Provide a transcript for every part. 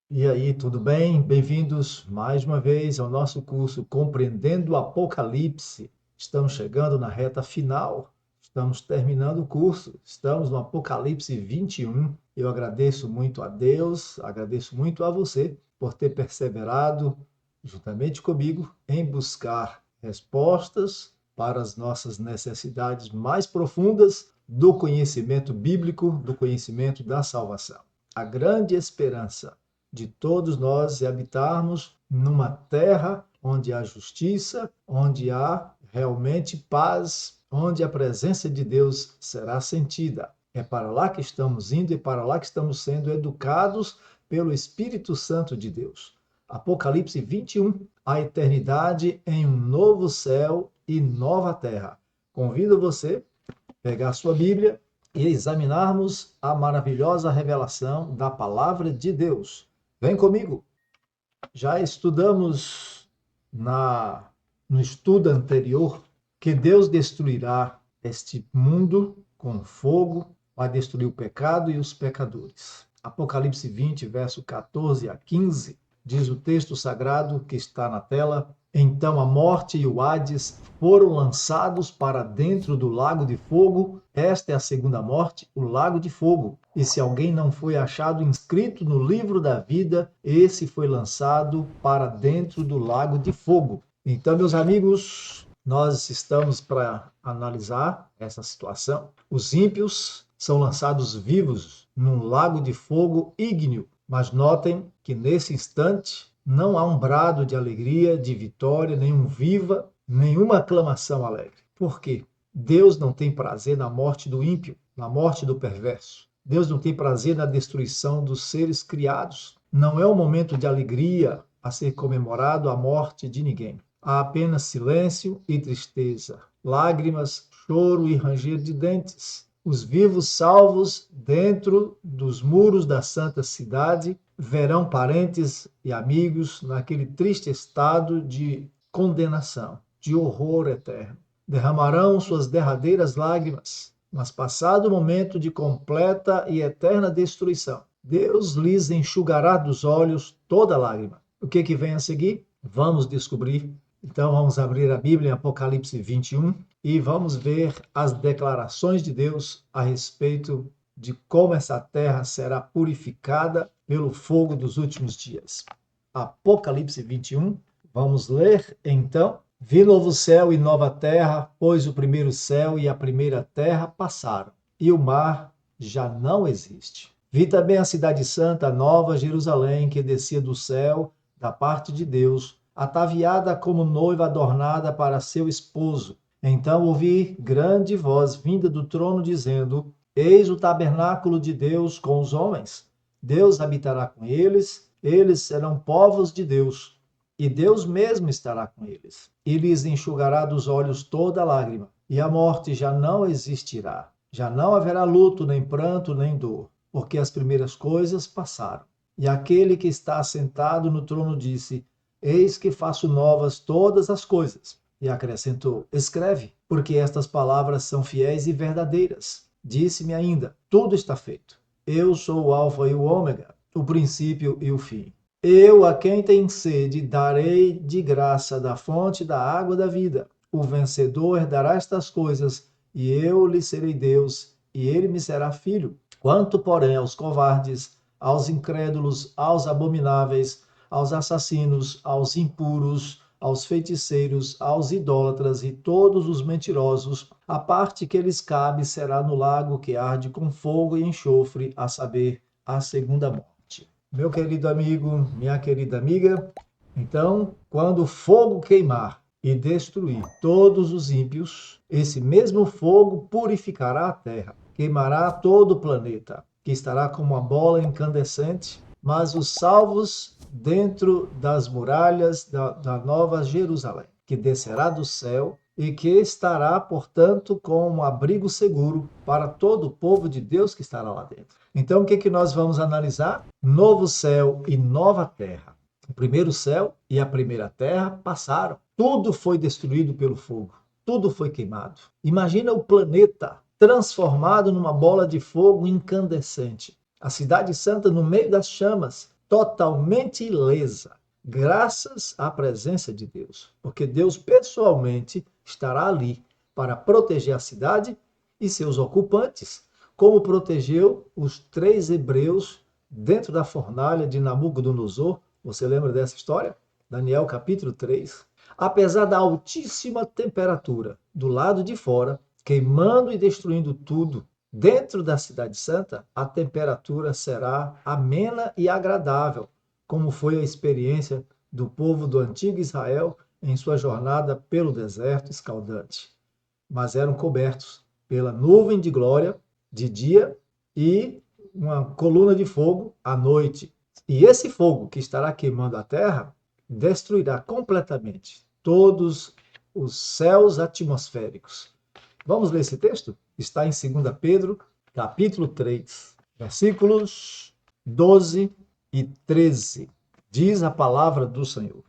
E aí, tudo bem? Bem-vindos mais uma vez ao nosso curso Compreendendo o Apocalipse. Estamos chegando na reta final, estamos terminando o curso, estamos no Apocalipse 21. Eu agradeço muito a Deus, agradeço muito a você por ter perseverado juntamente comigo em buscar respostas para as nossas necessidades mais profundas do conhecimento bíblico, do conhecimento da salvação. A grande esperança de todos nós é habitarmos numa terra onde há justiça, onde há realmente paz, onde a presença de Deus será sentida. É para lá que estamos indo e para lá que estamos sendo educados pelo Espírito Santo de Deus. Apocalipse 21, a eternidade em um novo céu e nova terra. Convido você a pegar sua Bíblia e examinarmos a maravilhosa revelação da palavra de Deus. Vem comigo. Já estudamos na no estudo anterior que Deus destruirá este mundo com fogo, vai destruir o pecado e os pecadores. Apocalipse 20, verso 14 a 15, diz o texto sagrado que está na tela: Então a morte e o Hades foram lançados para dentro do lago de fogo. Esta é a segunda morte, o lago de fogo. E se alguém não foi achado inscrito no livro da vida, esse foi lançado para dentro do lago de fogo. Então, meus amigos, nós estamos para analisar essa situação. Os ímpios são lançados vivos num lago de fogo ígneo. Mas notem que nesse instante não há um brado de alegria, de vitória, nenhum viva, nenhuma aclamação alegre. Por quê? Deus não tem prazer na morte do ímpio, na morte do perverso. Deus não tem prazer na destruição dos seres criados. Não é um momento de alegria a ser comemorado a morte de ninguém. Há apenas silêncio e tristeza, lágrimas, choro e ranger de dentes. Os vivos salvos dentro dos muros da santa cidade verão parentes e amigos naquele triste estado de condenação, de horror eterno. Derramarão suas derradeiras lágrimas, mas passado o momento de completa e eterna destruição, Deus lhes enxugará dos olhos toda lágrima. O que vem a seguir? Vamos descobrir. Então vamos abrir a Bíblia em Apocalipse 21 e vamos ver as declarações de Deus a respeito de como essa terra será purificada pelo fogo dos últimos dias. Apocalipse 21, vamos ler então. Vi novo céu e nova terra, pois o primeiro céu e a primeira terra passaram, e o mar já não existe. Vi também a cidade santa, a nova Jerusalém, que descia do céu, da parte de Deus, ataviada como noiva adornada para seu esposo. Então ouvi grande voz vinda do trono dizendo: Eis o tabernáculo de Deus com os homens. Deus habitará com eles, eles serão povos de Deus, e Deus mesmo estará com eles. E lhes enxugará dos olhos toda lágrima, e a morte já não existirá. Já não haverá luto, nem pranto, nem dor, porque as primeiras coisas passaram. E aquele que está assentado no trono disse: Eis que faço novas todas as coisas. E acrescentou: Escreve, porque estas palavras são fiéis e verdadeiras. Disse-me ainda: Tudo está feito. Eu sou o Alfa e o Ômega, o princípio e o fim. Eu, a quem tem sede, darei de graça da fonte da água da vida. O vencedor herdará estas coisas, e eu lhe serei Deus, e ele me será filho. Quanto, porém, aos covardes, aos incrédulos, aos abomináveis, aos assassinos, aos impuros, aos feiticeiros, aos idólatras e todos os mentirosos, a parte que lhes cabe será no lago que arde com fogo e enxofre, a saber, a segunda morte. Meu querido amigo, minha querida amiga, então, quando o fogo queimar e destruir todos os ímpios, esse mesmo fogo purificará a terra, queimará todo o planeta, que estará como uma bola incandescente, mas os salvos dentro das muralhas da Nova Jerusalém, que descerá do céu e que estará, portanto, com um abrigo seguro para todo o povo de Deus que estará lá dentro. Então, o que nós vamos analisar? Novo céu e nova terra. O primeiro céu e a primeira terra passaram. Tudo foi destruído pelo fogo. Tudo foi queimado. Imagina o planeta transformado numa bola de fogo incandescente. A cidade santa no meio das chamas, totalmente ilesa, graças à presença de Deus, porque Deus pessoalmente estará ali para proteger a cidade e seus ocupantes, como protegeu os 3 hebreus dentro da fornalha de Nabucodonosor. Você lembra dessa história? Daniel capítulo 3. Apesar da altíssima temperatura do lado de fora, queimando e destruindo tudo, dentro da cidade santa, a temperatura será amena e agradável, como foi a experiência do povo do antigo Israel em sua jornada pelo deserto escaldante. Mas eram cobertos pela nuvem de glória de dia e uma coluna de fogo à noite. E esse fogo que estará queimando a terra destruirá completamente todos os céus atmosféricos. Vamos ler esse texto? Está em 2 Pedro, capítulo 3, versículos 12 e 13. Diz a palavra do Senhor: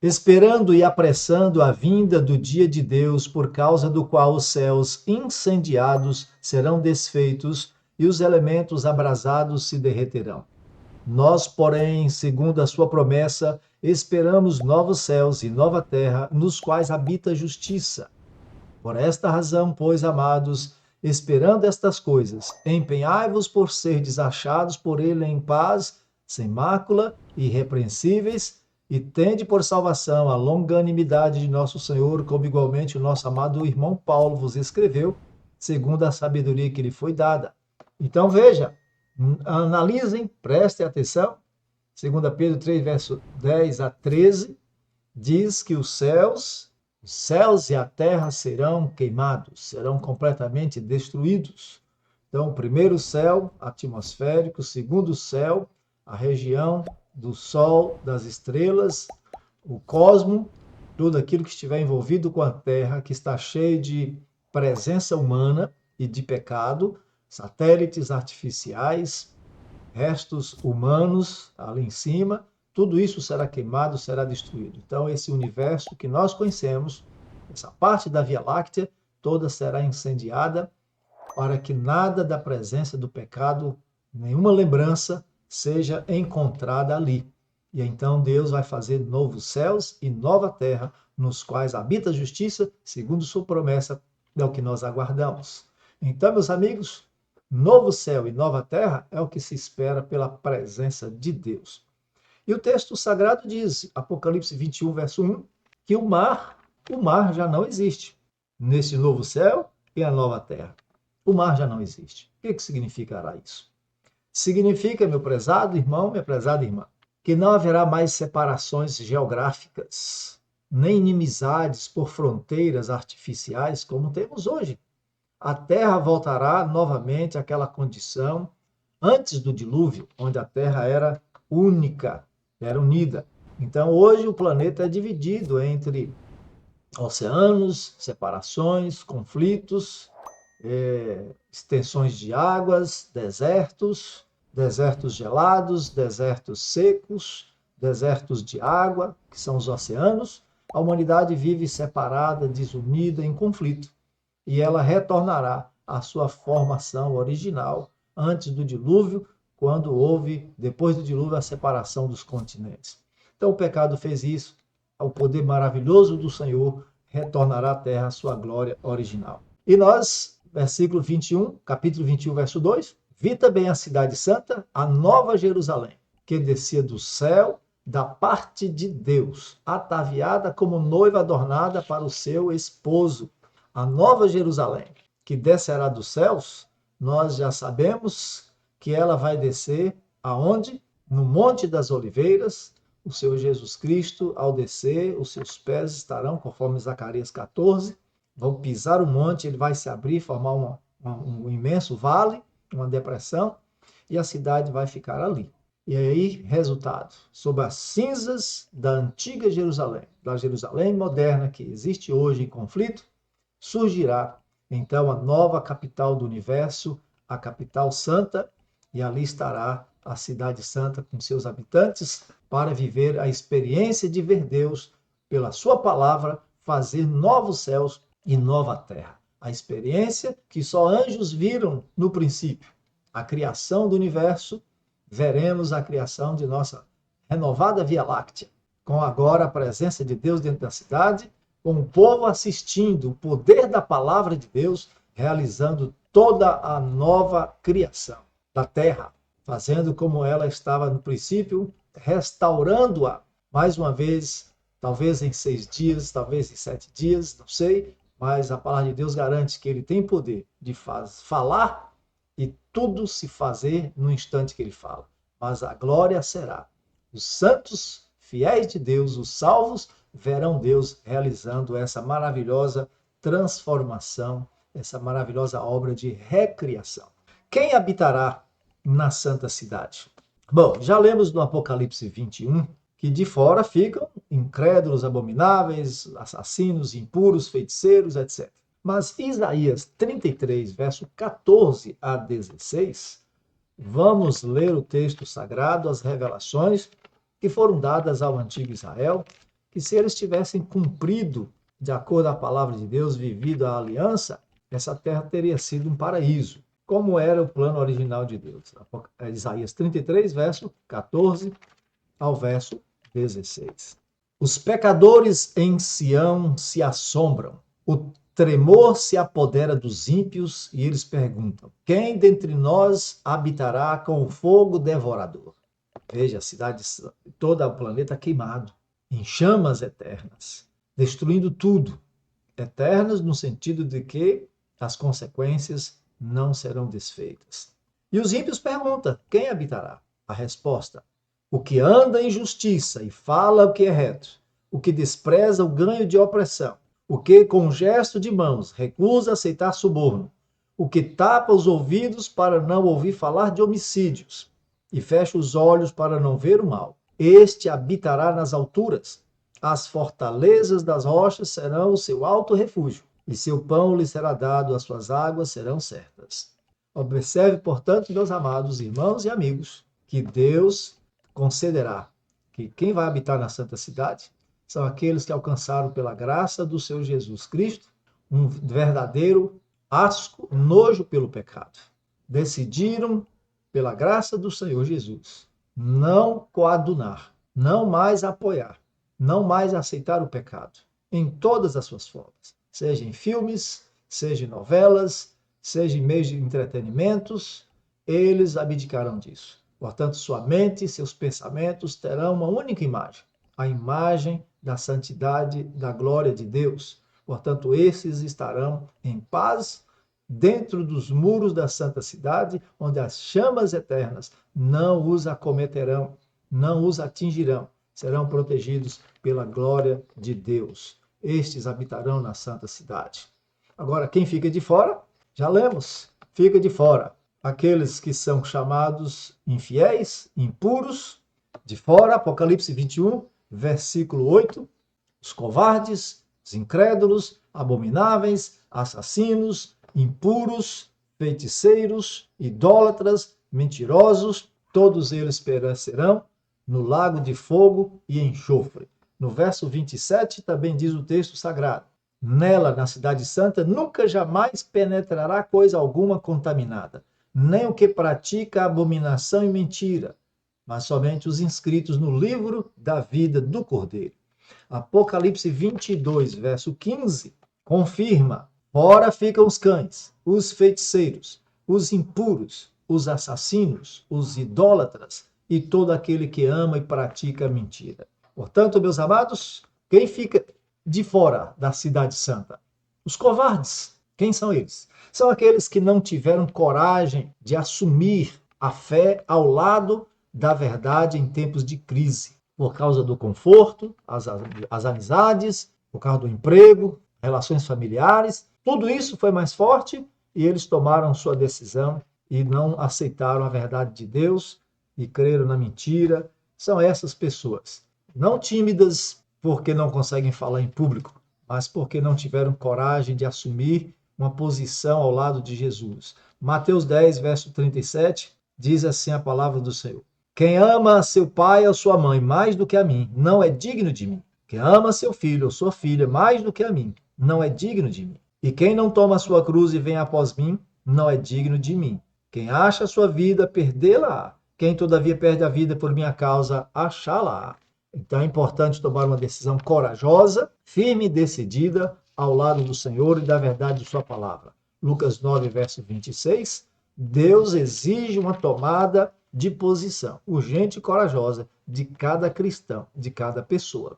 esperando e apressando a vinda do dia de Deus, por causa do qual os céus incendiados serão desfeitos e os elementos abrasados se derreterão. Nós, porém, segundo a sua promessa, esperamos novos céus e nova terra, nos quais habita a justiça. Por esta razão, pois, amados, esperando estas coisas, empenhai-vos por serdes achados por ele em paz, sem mácula, irrepreensíveis, e tende por salvação a longanimidade de nosso Senhor, como igualmente o nosso amado irmão Paulo vos escreveu, segundo a sabedoria que lhe foi dada. Então veja, analisem, prestem atenção, 2 Pedro 3, verso 10 a 13, diz que os céus e a terra serão queimados, serão completamente destruídos. Então, o primeiro céu atmosférico, o segundo céu, a região do Sol, das estrelas, o cosmo, tudo aquilo que estiver envolvido com a terra, que está cheio de presença humana e de pecado, satélites artificiais, restos humanos ali em cima, tudo isso será queimado, será destruído. Então, esse universo que nós conhecemos, essa parte da Via Láctea, toda será incendiada para que nada da presença do pecado, nenhuma lembrança, seja encontrada ali. E então Deus vai fazer novos céus e nova terra, nos quais habita a justiça, segundo sua promessa, é o que nós aguardamos. Então, meus amigos, novo céu e nova terra é o que se espera pela presença de Deus. E o texto sagrado diz, Apocalipse 21, verso 1, que o mar já não existe. Nesse novo céu e a nova terra. O mar já não existe. O que significará isso? Significa, meu prezado irmão, minha prezada irmã, que não haverá mais separações geográficas, nem inimizades por fronteiras artificiais como temos hoje. A terra voltará novamente àquela condição antes do dilúvio, onde a terra era única, era unida. Então, hoje o planeta é dividido entre oceanos, separações, conflitos, extensões de águas, desertos, desertos gelados, desertos secos, desertos de água, que são os oceanos. A humanidade vive separada, desunida, em conflito. E ela retornará à sua formação original antes do dilúvio, quando houve, depois do dilúvio, a separação dos continentes. Então o pecado fez isso, o poder maravilhoso do Senhor retornará à terra à sua glória original. E nós, versículo 21, capítulo 21, verso 2, vi também a cidade santa, a nova Jerusalém, que descia do céu da parte de Deus, ataviada como noiva adornada para o seu esposo. A nova Jerusalém, que descerá dos céus, nós já sabemos que ela vai descer aonde? No Monte das Oliveiras. O Senhor Jesus Cristo, ao descer, os seus pés estarão, conforme Zacarias 14, vão pisar o monte, ele vai se abrir, formar um imenso vale, uma depressão, e a cidade vai ficar ali. E aí, resultado, sob as cinzas da antiga Jerusalém, da Jerusalém moderna que existe hoje em conflito, surgirá então a nova capital do universo, a capital santa, e ali estará a cidade santa com seus habitantes para viver a experiência de ver Deus pela sua palavra fazer novos céus e nova terra. A experiência que só anjos viram no princípio, a criação do universo, veremos a criação de nossa renovada Via Láctea, com agora a presença de Deus dentro da cidade, com o povo assistindo o poder da palavra de Deus, realizando toda a nova criação da terra, fazendo como ela estava no princípio, restaurando-a mais uma vez, talvez em 6 dias, talvez em 7 dias, não sei, mas a palavra de Deus garante que ele tem poder de falar e tudo se fazer no instante que ele fala. Mas a glória será. Os santos fiéis de Deus, os salvos, verão Deus realizando essa maravilhosa transformação, essa maravilhosa obra de recriação. Quem habitará na santa cidade? Bom, já lemos no Apocalipse 21 que de fora ficam incrédulos, abomináveis, assassinos, impuros, feiticeiros, etc. Mas Isaías 33, verso 14 a 16, vamos ler o texto sagrado, as revelações que foram dadas ao antigo Israel, que se eles tivessem cumprido, de acordo com a palavra de Deus, vivido a aliança, essa terra teria sido um paraíso, como era o plano original de Deus. Isaías 33, verso 14 ao verso 16. Os pecadores em Sião se assombram, o tremor se apodera dos ímpios e eles perguntam: quem dentre nós habitará com o fogo devorador? Veja, a cidade, todo o planeta queimado, em chamas eternas, destruindo tudo. Eternas no sentido de que as consequências não serão desfeitas. E os ímpios perguntam: quem habitará? A resposta: o que anda em justiça e fala o que é reto, o que despreza o ganho de opressão, o que, com gesto de mãos, recusa aceitar suborno, o que tapa os ouvidos para não ouvir falar de homicídios e fecha os olhos para não ver o mal. Este habitará nas alturas. As fortalezas das rochas serão o seu alto refúgio, e seu pão lhe será dado, as suas águas serão certas. Observe, portanto, meus amados irmãos e amigos, que Deus concederá que quem vai habitar na santa cidade são aqueles que alcançaram pela graça do seu Jesus Cristo um verdadeiro asco, nojo pelo pecado. Decidiram, pela graça do Senhor Jesus, não coadunar, não mais apoiar, não mais aceitar o pecado em todas as suas formas, seja em filmes, seja em novelas, seja em meios de entretenimentos, eles abdicarão disso. Portanto, sua mente e seus pensamentos terão uma única imagem, a imagem da santidade, da glória de Deus. Portanto, esses estarão em paz dentro dos muros da santa cidade, onde as chamas eternas não os acometerão, não os atingirão, serão protegidos pela glória de Deus. Estes habitarão na santa cidade. Agora, quem fica de fora? Já lemos, fica de fora. Aqueles que são chamados infiéis, impuros, de fora, Apocalipse 21, versículo 8, os covardes, os incrédulos, abomináveis, assassinos, impuros, feiticeiros, idólatras, mentirosos, todos eles perecerão no lago de fogo e enxofre. No verso 27 também diz o texto sagrado: nela, na cidade santa, nunca jamais penetrará coisa alguma contaminada, nem o que pratica abominação e mentira, mas somente os inscritos no livro da vida do Cordeiro. Apocalipse 22, verso 15, confirma: fora ficam os cães, os feiticeiros, os impuros, os assassinos, os idólatras e todo aquele que ama e pratica a mentira. Portanto, meus amados, quem fica de fora da cidade santa? Os covardes. Quem são eles? São aqueles que não tiveram coragem de assumir a fé ao lado da verdade em tempos de crise, por causa do conforto, as amizades, por causa do emprego, relações familiares. Tudo isso foi mais forte e eles tomaram sua decisão e não aceitaram a verdade de Deus e creram na mentira. São essas pessoas, não tímidas porque não conseguem falar em público, mas porque não tiveram coragem de assumir uma posição ao lado de Jesus. Mateus 10, verso 37, diz assim a palavra do Senhor: quem ama a seu pai ou sua mãe mais do que a mim, não é digno de mim. Quem ama seu filho ou sua filha mais do que a mim, não é digno de mim. E quem não toma a sua cruz e vem após mim, não é digno de mim. Quem acha a sua vida, perdê-la-á. Quem todavia perde a vida por minha causa, achá-la. Então é importante tomar uma decisão corajosa, firme e decidida ao lado do Senhor e da verdade de sua palavra. Lucas 9, verso 26, Deus exige uma tomada de posição urgente e corajosa de cada cristão, de cada pessoa.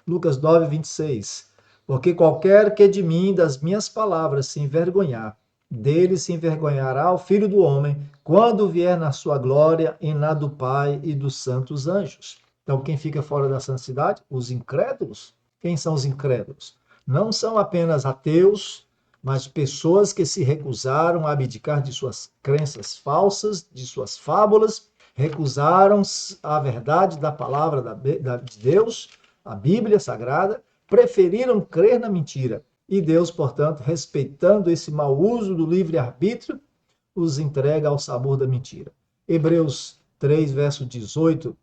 Lucas 9, 26, porque qualquer que de mim e das minhas palavras se envergonhar, dele se envergonhará o Filho do Homem, quando vier na sua glória e na do Pai e dos santos anjos. Então, quem fica fora da santidade? Os incrédulos. Quem são os incrédulos? Não são apenas ateus, mas pessoas que se recusaram a abdicar de suas crenças falsas, de suas fábulas, recusaram a verdade da palavra de Deus, a Bíblia Sagrada, preferiram crer na mentira. E Deus, portanto, respeitando esse mau uso do livre-arbítrio, os entrega ao sabor da mentira. Hebreus 3, verso 18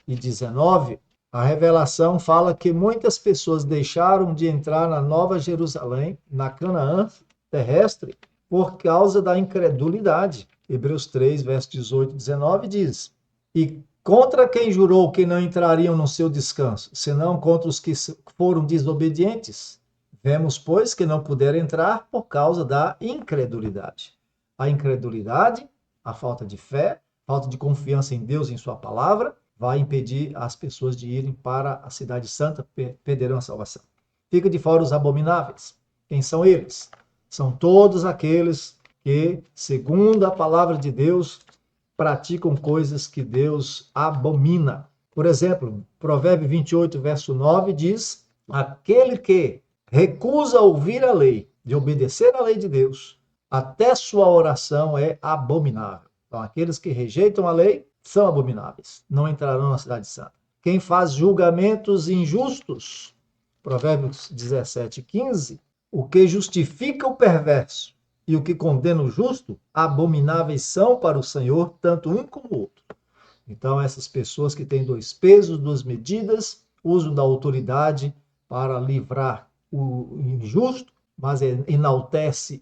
e 19, a revelação fala que muitas pessoas deixaram de entrar na Nova Jerusalém, na Canaã terrestre, por causa da incredulidade. Hebreus 3, verso 18 e 19 diz: e contra quem jurou que não entrariam no seu descanso, senão contra os que foram desobedientes? Vemos, pois, que não puderam entrar por causa da incredulidade. A incredulidade, a falta de fé, falta de confiança em Deus e em sua palavra, vai impedir as pessoas de irem para a cidade santa, perderão a salvação. Fica de fora os abomináveis. Quem são eles? São todos aqueles que, segundo a palavra de Deus, praticam coisas que Deus abomina. Por exemplo, Provérbio 28, verso 9 diz: aquele que recusa ouvir a lei, de obedecer à lei de Deus, até sua oração é abominável. Então, aqueles que rejeitam a lei são abomináveis, não entrarão na cidade santa. Quem faz julgamentos injustos, Provérbios 17, 15, o que justifica o perverso e o que condena o justo, abomináveis são para o Senhor, tanto um como o outro. Então, essas pessoas que têm dois pesos, duas medidas, usam da autoridade para livrar o injusto, mas enaltece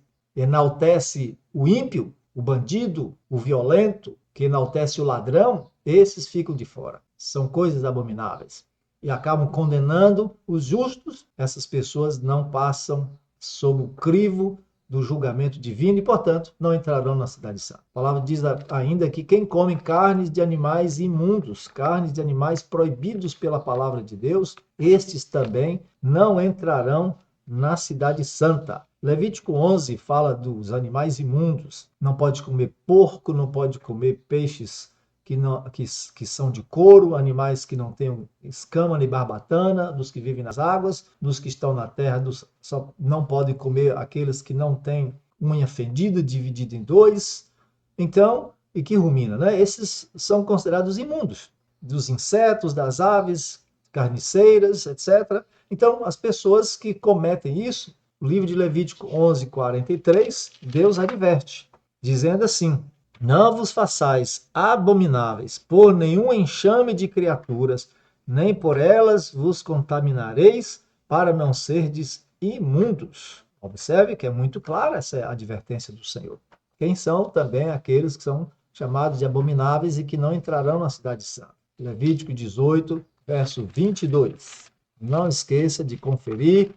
o ímpio, o bandido, o violento, que enaltece o ladrão, esses ficam de fora. São coisas abomináveis. E acabam condenando os justos. Essas pessoas não passam sob o crivo do julgamento divino e, portanto, não entrarão na cidade santa. A palavra diz ainda que quem come carnes de animais imundos, carnes de animais proibidos pela palavra de Deus, estes também não entrarão na cidade santa. Levítico 11 fala dos animais imundos. Não pode comer porco, não pode comer peixes que são de couro, animais que não têm escama nem barbatana, dos que vivem nas águas, dos que estão na terra, só não podem comer aqueles que não têm unha fendida, dividida em dois. Então, e que rumina, né? Esses são considerados imundos, dos insetos, das aves, carniceiras, etc. Então, as pessoas que cometem isso, o livro de Levítico 11, 43, Deus adverte, dizendo assim: não vos façais abomináveis por nenhum enxame de criaturas, nem por elas vos contaminareis, para não serdes imundos. Observe que é muito clara essa advertência do Senhor. Quem são também aqueles que são chamados de abomináveis e que não entrarão na cidade santa? Levítico 18, verso 22. Não esqueça de conferir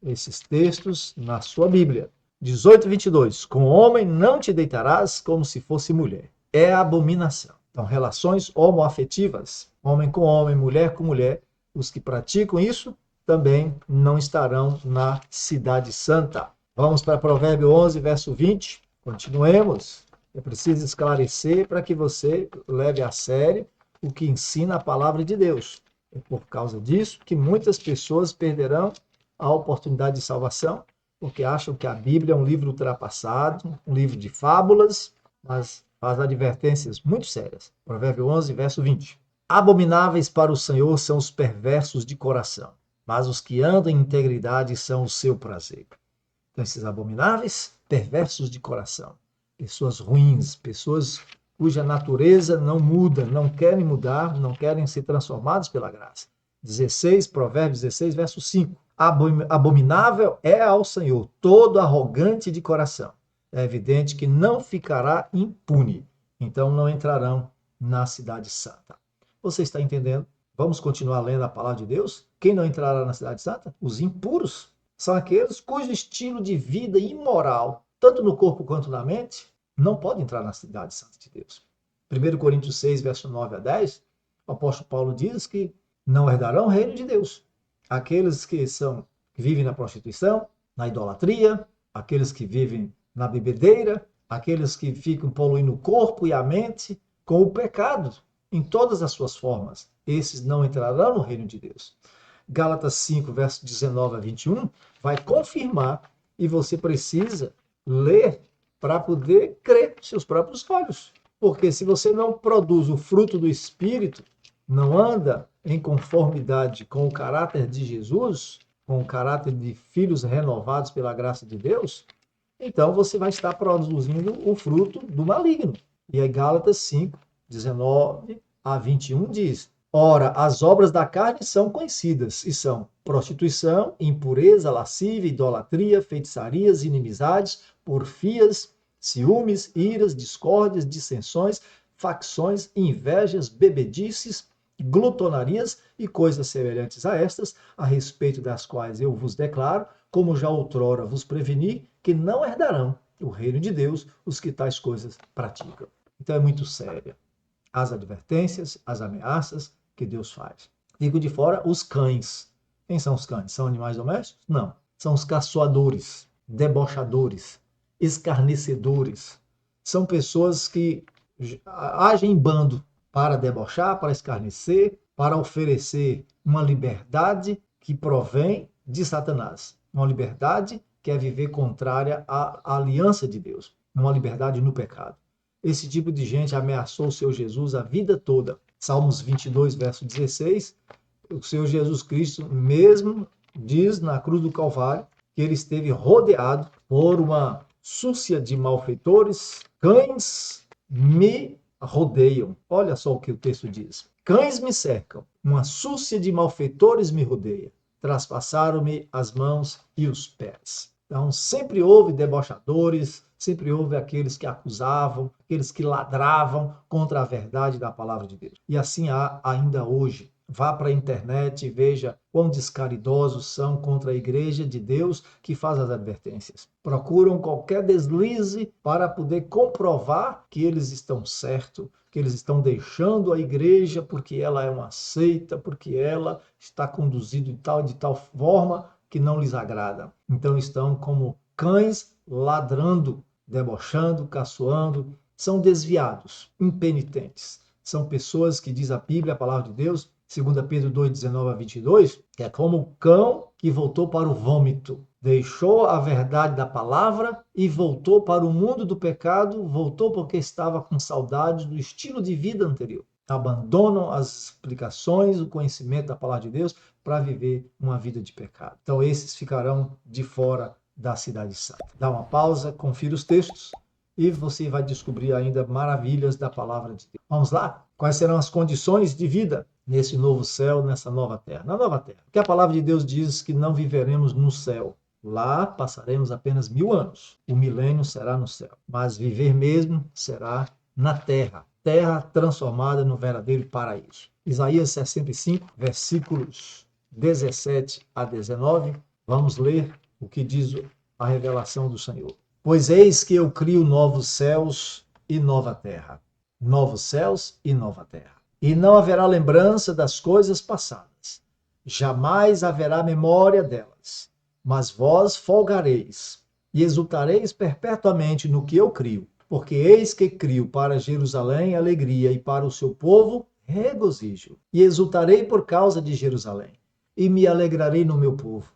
esses textos na sua Bíblia. 18, 22. Com homem não te deitarás como se fosse mulher. É abominação. Então, relações homoafetivas, homem com homem, mulher com mulher, os que praticam isso também não estarão na cidade santa. Vamos para Provérbio 11, verso 20. Continuemos. É preciso esclarecer para que você leve a sério o que ensina a palavra de Deus. É por causa disso que muitas pessoas perderão a oportunidade de salvação, porque acham que a Bíblia é um livro ultrapassado, um livro de fábulas, mas faz advertências muito sérias. Provérbio 11, verso 20. Abomináveis para o Senhor são os perversos de coração, mas os que andam em integridade são o seu prazer. Então, esses abomináveis, perversos de coração, pessoas ruins, pessoas cuja natureza não muda, não querem mudar, não querem ser transformados pela graça. 16, Provérbios 16, verso 5. Abominável é ao Senhor todo arrogante de coração. É evidente que não ficará impune. Então não entrarão na cidade santa. Você está entendendo? Vamos continuar lendo a palavra de Deus? Quem não entrará na cidade santa? Os impuros. São aqueles cujo estilo de vida imoral, tanto no corpo quanto na mente, não pode entrar na cidade santa de Deus. 1 Coríntios 6, verso 9 a 10, o apóstolo Paulo diz que não herdarão o reino de Deus. Aqueles que vivem na prostituição, na idolatria, aqueles que vivem na bebedeira, aqueles que ficam poluindo o corpo e a mente com o pecado em todas as suas formas. Esses não entrarão no reino de Deus. Gálatas 5, verso 19 a 21, vai confirmar, e você precisa ler para poder crer com seus próprios olhos. Porque se você não produz o fruto do Espírito, não anda em conformidade com o caráter de Jesus, com o caráter de filhos renovados pela graça de Deus, então você vai estar produzindo o fruto do maligno. E aí Gálatas 5, 19 a 21 diz: ora, as obras da carne são conhecidas, e são prostituição, impureza, lascívia, idolatria, feitiçarias, inimizades, porfias, ciúmes, iras, discórdias, dissensões, facções, invejas, bebedices, glutonarias e coisas semelhantes a estas, a respeito das quais eu vos declaro, como já outrora vos preveni, que não herdarão o reino de Deus os que tais coisas praticam. Então é muito séria as advertências, as ameaças que Deus faz. Fico de fora os cães. Quem são os cães? São animais domésticos? Não. São os caçoadores, debochadores, escarnecedores. São pessoas que agem em bando para debochar, para escarnecer, para oferecer uma liberdade que provém de Satanás. Uma liberdade que é viver contrária à aliança de Deus. Uma liberdade no pecado. Esse tipo de gente ameaçou o Senhor Jesus a vida toda. Salmos 22, verso 16, o Senhor Jesus Cristo mesmo diz na cruz do Calvário que ele esteve rodeado por uma súcia de malfeitores, cães me rodeiam. Olha só o que o texto diz. Cães me cercam, uma súcia de malfeitores me rodeia. Traspassaram-me as mãos e os pés. Então, sempre houve debochadores, sempre houve aqueles que acusavam, aqueles que ladravam contra a verdade da palavra de Deus. E assim há ainda hoje. Vá para a internet e veja quão descaridosos são contra a igreja de Deus que faz as advertências. Procuram qualquer deslize para poder comprovar que eles estão certos, que eles estão deixando a igreja porque ela é uma seita, porque ela está conduzida de tal forma que não lhes agrada. Então estão como cães ladrando, debochando, caçoando, são desviados, impenitentes. São pessoas que, diz a Bíblia, a palavra de Deus, 2 Pedro 2, 19 a 22, que é como o cão que voltou para o vômito. Deixou a verdade da palavra e voltou para o mundo do pecado, voltou porque estava com saudade do estilo de vida anterior. Abandonam as explicações, o conhecimento da palavra de Deus para viver uma vida de pecado. Então esses ficarão de fora da cidade santa. Dá uma pausa, confira os textos e você vai descobrir ainda maravilhas da palavra de Deus. Vamos lá? Quais serão as condições de vida nesse novo céu, nessa nova terra? Na nova terra. Porque a palavra de Deus diz que não viveremos no céu. Lá passaremos apenas 1000 anos. O milênio será no céu. Mas viver mesmo será na terra. Terra transformada no verdadeiro paraíso. Isaías 65, versículos 17 a 19. Vamos ler o que diz a revelação do Senhor. Pois eis que eu crio novos céus e nova terra. Novos céus e nova terra. E não haverá lembrança das coisas passadas. Jamais haverá memória delas. Mas vós folgareis e exultareis perpetuamente no que eu crio. Porque eis que crio para Jerusalém alegria e para o seu povo regozijo. E exultarei por causa de Jerusalém. E me alegrarei no meu povo.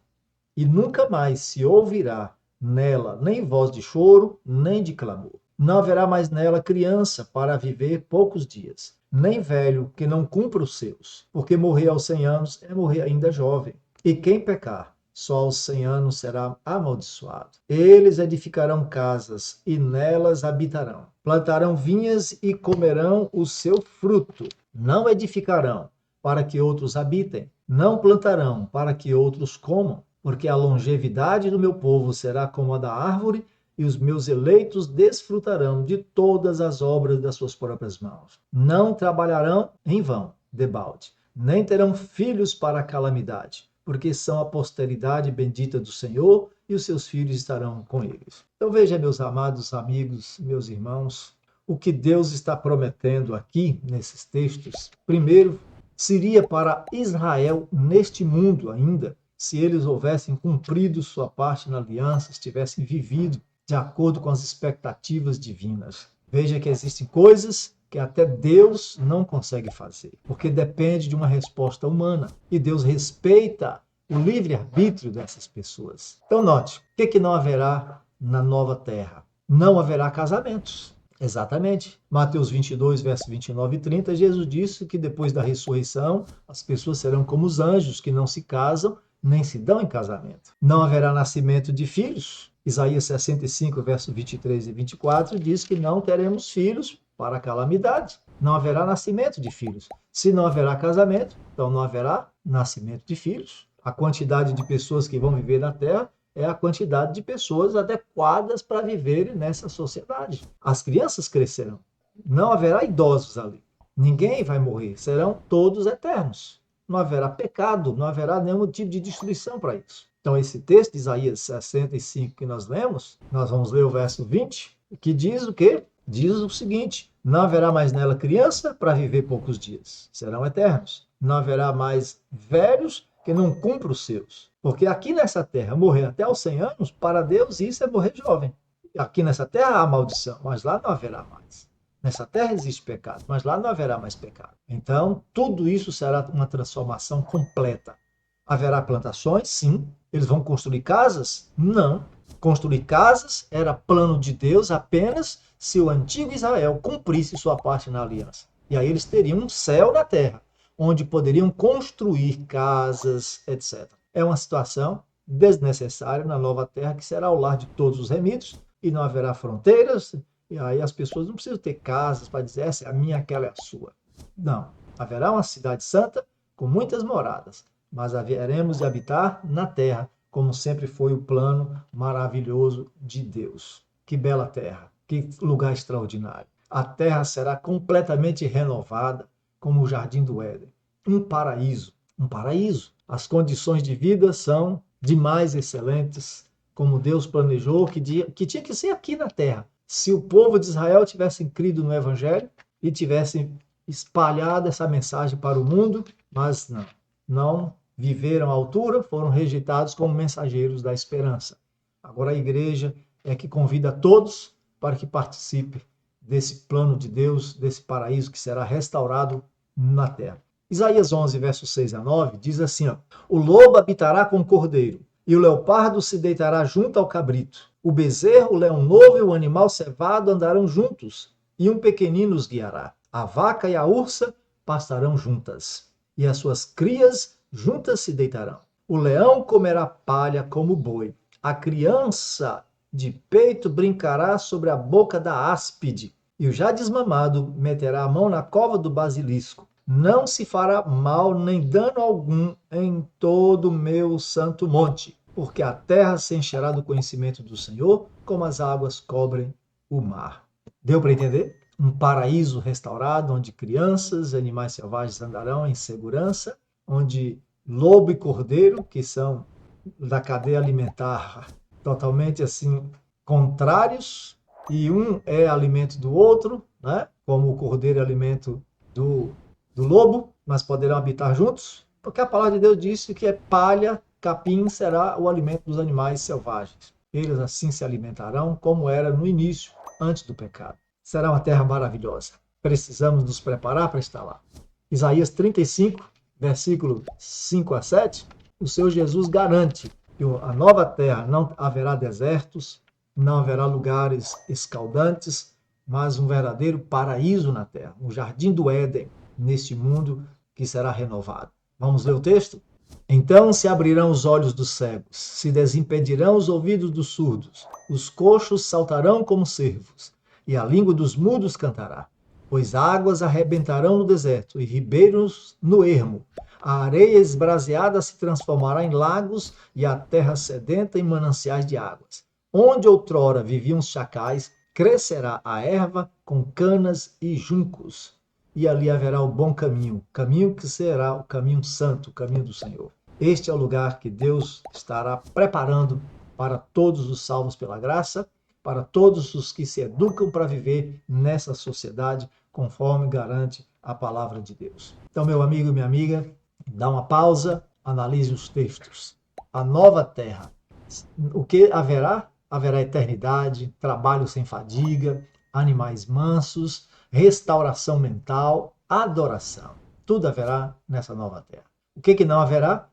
E nunca mais se ouvirá nela nem voz de choro, nem de clamor. Não haverá mais nela criança para viver poucos dias, nem velho que não cumpra os seus, porque morrer aos 100 anos é morrer ainda jovem. E quem pecar, só aos 100 anos será amaldiçoado. Eles edificarão casas e nelas habitarão. Plantarão vinhas e comerão o seu fruto. Não edificarão para que outros habitem, não plantarão para que outros comam. Porque a longevidade do meu povo será como a da árvore, e os meus eleitos desfrutarão de todas as obras das suas próprias mãos. Não trabalharão em vão, debalde, nem terão filhos para a calamidade, porque são a posteridade bendita do Senhor, e os seus filhos estarão com eles. Então veja, meus amados amigos, meus irmãos, o que Deus está prometendo aqui nesses textos. Primeiro, seria para Israel neste mundo ainda, se eles houvessem cumprido sua parte na aliança, tivessem vivido de acordo com as expectativas divinas. Veja que existem coisas que até Deus não consegue fazer, porque depende de uma resposta humana. E Deus respeita o livre-arbítrio dessas pessoas. Então note, o que não haverá na nova terra? Não haverá casamentos. Exatamente. Mateus 22, versos 29 e 30, Jesus disse que depois da ressurreição, as pessoas serão como os anjos, que não se casam, nem se dão em casamento. Não haverá nascimento de filhos. Isaías 65, versos 23 e 24, diz que não teremos filhos para a calamidade. Não haverá nascimento de filhos. Se não haverá casamento, então não haverá nascimento de filhos. A quantidade de pessoas que vão viver na Terra é a quantidade de pessoas adequadas para viverem nessa sociedade. As crianças crescerão. Não haverá idosos ali. Ninguém vai morrer. Serão todos eternos. Não haverá pecado, não haverá nenhum tipo de destruição para isso. Então, esse texto de Isaías 65 que nós lemos, nós vamos ler o verso 20, que diz o quê? Diz o seguinte: não haverá mais nela criança para viver poucos dias. Serão eternos. Não haverá mais velhos que não cumpram os seus. Porque aqui nessa terra, morrer até os 100 anos, para Deus, isso é morrer jovem. Aqui nessa terra há maldição, mas lá não haverá mais. Nessa terra existe pecado, mas lá não haverá mais pecado. Então, tudo isso será uma transformação completa. Haverá plantações? Sim. Eles vão construir casas? Não. Construir casas era plano de Deus apenas se o antigo Israel cumprisse sua parte na aliança. E aí eles teriam um céu na terra, onde poderiam construir casas, etc. É uma situação desnecessária na nova terra, que será o lar de todos os remidos, e não haverá fronteiras, e aí as pessoas não precisam ter casas para dizer essa é a minha, aquela é a sua. Não. Haverá uma cidade santa com muitas moradas, mas haveremos de habitar na terra, como sempre foi o plano maravilhoso de Deus. Que bela terra, que lugar extraordinário. A terra será completamente renovada, como o Jardim do Éden. Um paraíso, um paraíso. As condições de vida são demais excelentes, como Deus planejou, que tinha que ser aqui na terra. Se o povo de Israel tivesse crido no Evangelho e tivesse espalhado essa mensagem para o mundo, mas não viveram à altura, foram rejeitados como mensageiros da esperança. Agora a igreja é que convida todos para que participe desse plano de Deus, desse paraíso que será restaurado na terra. Isaías 11, versos 6 a 9, diz assim, o lobo habitará com o cordeiro, e o leopardo se deitará junto ao cabrito. O bezerro, o leão novo e o animal cevado andarão juntos, e um pequenino os guiará. A vaca e a ursa pastarão juntas, e as suas crias juntas se deitarão. O leão comerá palha como o boi. A criança de peito brincará sobre a boca da áspide, e o já desmamado meterá a mão na cova do basilisco. Não se fará mal nem dano algum em todo o meu santo monte, porque a terra se encherá do conhecimento do Senhor, como as águas cobrem o mar. Deu para entender? Um paraíso restaurado, onde crianças e animais selvagens andarão em segurança, onde lobo e cordeiro, que são da cadeia alimentar totalmente assim contrários, e um é alimento do outro, né? Como o cordeiro é alimento do lobo, mas poderão habitar juntos, porque a palavra de Deus disse que palha, capim será o alimento dos animais selvagens. Eles assim se alimentarão como era no início, antes do pecado. Será uma terra maravilhosa. Precisamos nos preparar para estar lá. Isaías 35, versículo 5 a 7, o Senhor Jesus garante que a nova terra não haverá desertos, não haverá lugares escaldantes, mas um verdadeiro paraíso na terra, um jardim do Éden, neste mundo que será renovado. Vamos ler o texto? Então se abrirão os olhos dos cegos, se desimpedirão os ouvidos dos surdos, os coxos saltarão como cervos, e a língua dos mudos cantará. Pois águas arrebentarão no deserto, e ribeiros no ermo. A areia esbraseada se transformará em lagos, e a terra sedenta em mananciais de águas. Onde outrora viviam os chacais, crescerá a erva com canas e juncos. E ali haverá o bom caminho, caminho que será o caminho santo, o caminho do Senhor. Este é o lugar que Deus estará preparando para todos os salvos pela graça, para todos os que se educam para viver nessa sociedade, conforme garante a palavra de Deus. Então, meu amigo e minha amiga, dá uma pausa, analise os textos. A nova terra. O que haverá? Haverá eternidade, trabalho sem fadiga, animais mansos, restauração mental, adoração. Tudo haverá nessa nova terra. O que não haverá?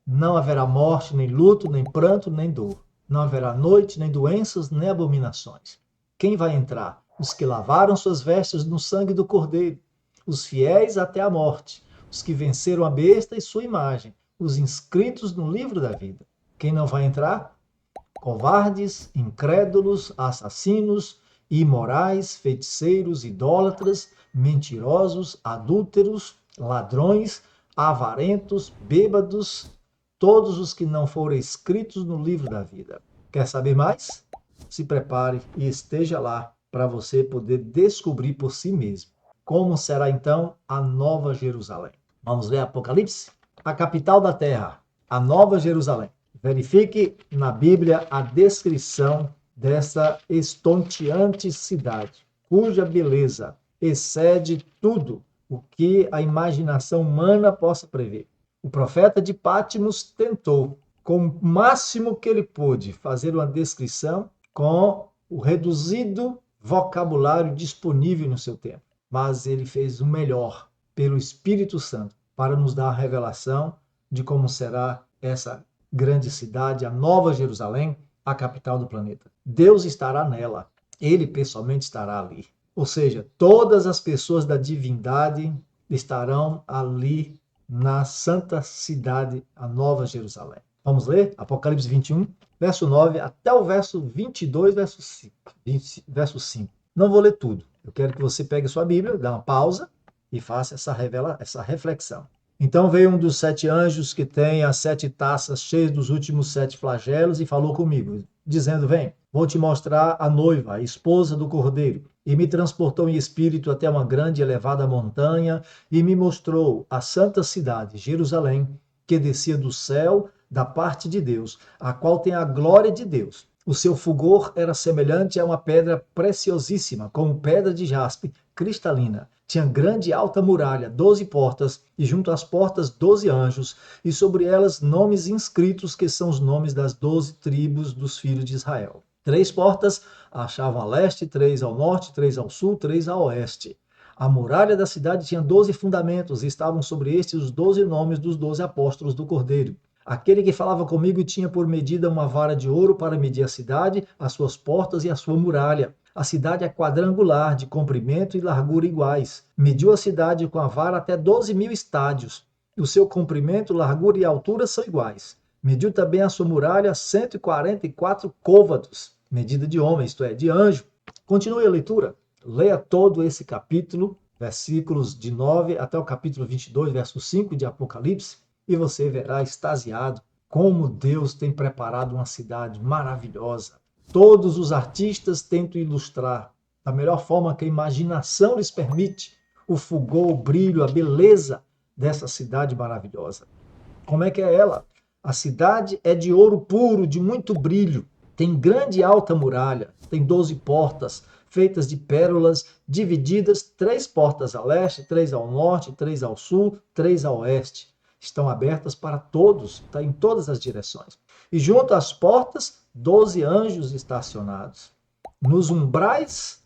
Não haverá morte, nem luto, nem pranto, nem dor. Não haverá noite, nem doenças, nem abominações. Quem vai entrar? Os que lavaram suas vestes no sangue do Cordeiro, os fiéis até a morte, os que venceram a besta e sua imagem, os inscritos no livro da vida. Quem não vai entrar? Covardes, incrédulos, assassinos, imorais, feiticeiros, idólatras, mentirosos, adúlteros, ladrões, avarentos, bêbados, todos os que não foram escritos no livro da vida. Quer saber mais? Se prepare e esteja lá para você poder descobrir por si mesmo como será então a Nova Jerusalém. Vamos ler Apocalipse? A capital da terra, a Nova Jerusalém. Verifique na Bíblia a descrição dessa estonteante cidade, cuja beleza excede tudo o que a imaginação humana possa prever. O profeta de Pátimos tentou, com o máximo que ele pôde, fazer uma descrição com o reduzido vocabulário disponível no seu tempo. Mas ele fez o melhor pelo Espírito Santo para nos dar a revelação de como será essa grande cidade, a Nova Jerusalém, a capital do planeta. Deus estará nela, ele pessoalmente estará ali. Ou seja, todas as pessoas da divindade estarão ali na santa cidade, a Nova Jerusalém. Vamos ler? Apocalipse 21, verso 9 até o verso 22, verso 5. Não vou ler tudo. Eu quero que você pegue sua Bíblia, dê uma pausa e faça essa reflexão. Então veio um dos 7 anjos que tem as 7 taças cheias dos últimos 7 flagelos e falou comigo, dizendo, vem, vou te mostrar a noiva, a esposa do Cordeiro. E me transportou em espírito até uma grande e elevada montanha e me mostrou a santa cidade, Jerusalém, que descia do céu da parte de Deus, a qual tem a glória de Deus. O seu fulgor era semelhante a uma pedra preciosíssima, como pedra de jaspe, cristalina. Tinha grande e alta muralha, 12 portas, e junto às portas 12 anjos, e sobre elas nomes inscritos, que são os nomes das 12 tribos dos filhos de Israel. 3 portas achavam a leste, 3 ao norte, 3 ao sul, 3 a oeste. A muralha da cidade tinha 12 fundamentos, e estavam sobre estes os 12 nomes dos 12 apóstolos do Cordeiro. Aquele que falava comigo tinha por medida uma vara de ouro para medir a cidade, as suas portas e a sua muralha. A cidade é quadrangular, de comprimento e largura iguais. Mediu a cidade com a vara até 12.000 estádios. O seu comprimento, largura e altura são iguais. Mediu também a sua muralha 144 côvados, medida de homem, isto é, de anjo. Continue a leitura. Leia todo esse capítulo, versículos de 9 até o capítulo 22, verso 5 de Apocalipse, e você verá extasiado como Deus tem preparado uma cidade maravilhosa. Todos os artistas tentam ilustrar, da melhor forma que a imaginação lhes permite, o fulgor, o brilho, a beleza dessa cidade maravilhosa. Como é que é ela? A cidade é de ouro puro, de muito brilho. Tem grande e alta muralha, tem 12 portas, feitas de pérolas, divididas, 3 portas a leste, 3 ao norte, 3 ao sul, 3 a oeste. Estão abertas para todos, está em todas as direções. E junto às portas, 12 anjos estacionados. Nos umbrais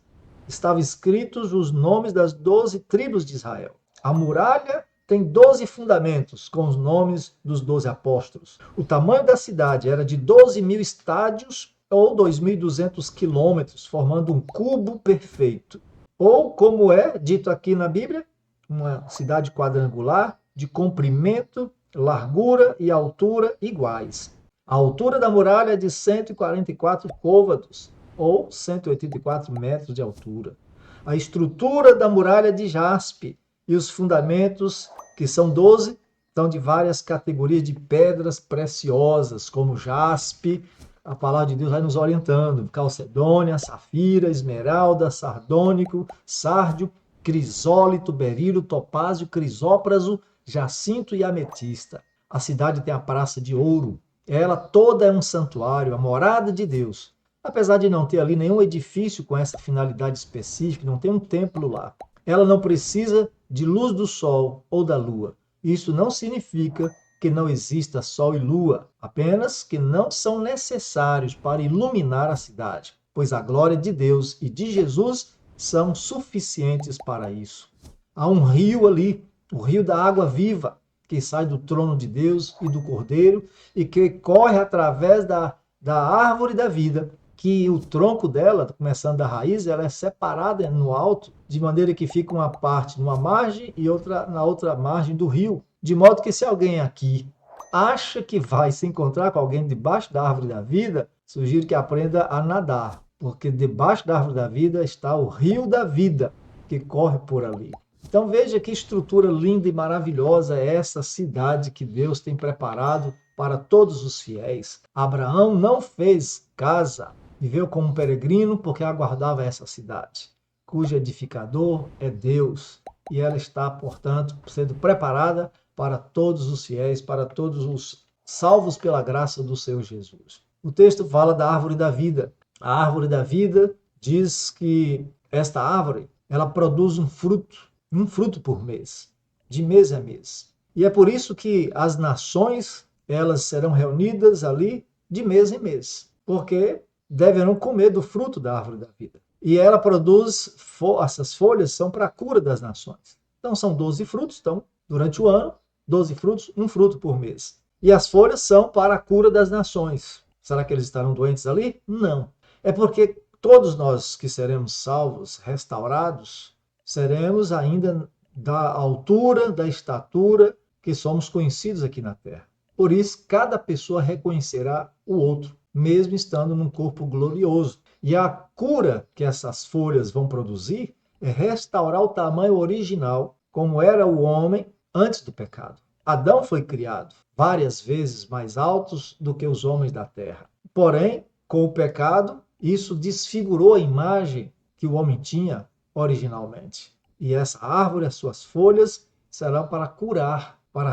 estavam escritos os nomes das 12 tribos de Israel. A muralha tem 12 fundamentos, com os nomes dos 12 apóstolos. O tamanho da cidade era de 12.000 estádios, ou 2.200 quilômetros, formando um cubo perfeito. Ou, como é dito aqui na Bíblia, uma cidade quadrangular, de comprimento, largura e altura iguais. A altura da muralha é de 144 côvados, ou 184 metros de altura. A estrutura da muralha é de jaspe, e os fundamentos, que são 12, são de várias categorias de pedras preciosas, como jaspe, A palavra de Deus vai nos orientando. Calcedônia, safira, esmeralda, sardônico, sárdio, crisólito, berilo, topázio, crisópraso, jacinto e ametista. A cidade tem a praça de ouro. Ela toda é um santuário, a morada de Deus. Apesar de não ter ali nenhum edifício com essa finalidade específica, não tem um templo lá. Ela não precisa de luz do sol ou da lua. Isso não significa que não exista sol e lua, apenas que não são necessários para iluminar a cidade, pois a glória de Deus e de Jesus são suficientes para isso. Há um rio ali, o rio da água viva, que sai do trono de Deus e do Cordeiro e que corre através da árvore da vida, que o tronco dela, começando da raiz, ela é separada no alto, de maneira que fica uma parte numa margem e outra na outra margem do rio. De modo que se alguém aqui acha que vai se encontrar com alguém debaixo da árvore da vida, sugiro que aprenda a nadar, porque debaixo da árvore da vida está o rio da vida que corre por ali. Então veja que estrutura linda e maravilhosa é essa cidade que Deus tem preparado para todos os fiéis. Abraão não fez casa, viveu como um peregrino porque aguardava essa cidade, cujo edificador é Deus. E ela está, portanto, sendo preparada para todos os fiéis, para todos os salvos pela graça do Senhor Jesus. O texto fala da árvore da vida. A árvore da vida diz que esta árvore, ela produz um fruto por mês, de mês a mês. E é por isso que as nações, elas serão reunidas ali de mês em mês, porque deverão comer do fruto da árvore da vida. E ela produz, essas folhas são para a cura das nações. Então são 12 frutos, então durante o ano, 12 frutos, um fruto por mês. E as folhas são para a cura das nações. Será que eles estarão doentes ali? Não. É porque todos nós que seremos salvos, restaurados, seremos ainda da altura, da estatura que somos conhecidos aqui na terra. Por isso, cada pessoa reconhecerá o outro, mesmo estando num corpo glorioso. E a cura que essas folhas vão produzir é restaurar o tamanho original, como era o homem antes do pecado. Adão foi criado várias vezes mais altos do que os homens da terra. Porém, com o pecado, isso desfigurou a imagem que o homem tinha originalmente. E essa árvore, as suas folhas, serão para curar, para